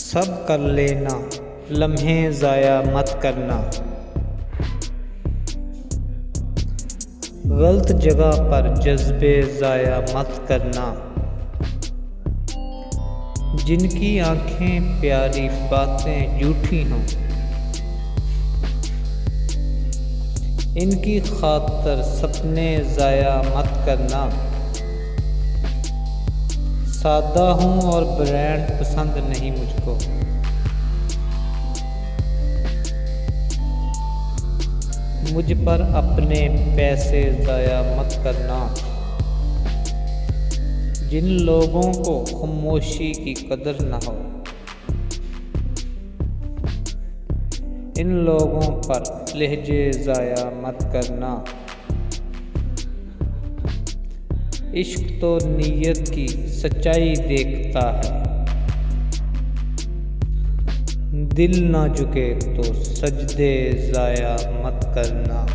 سب کر لینا، لمحے ضائع مت کرنا۔ غلط جگہ پر جذبے ضائع مت کرنا۔ جن کی آنکھیں پیاری باتیں جھوٹی ہوں، ان کی خاطر سپنے ضائع مت کرنا۔ سادہ ہوں اور برانڈ پسند نہیں مجھ کو، مجھ پر اپنے پیسے ضائع مت کرنا۔ جن لوگوں کو خاموشی کی قدر نہ ہو، ان لوگوں پر لہجے ضائع مت کرنا۔ عشق تو نیت کی سچائی دیکھتا ہے، دل نہ جھکے تو سجدے ضائع مت کرنا۔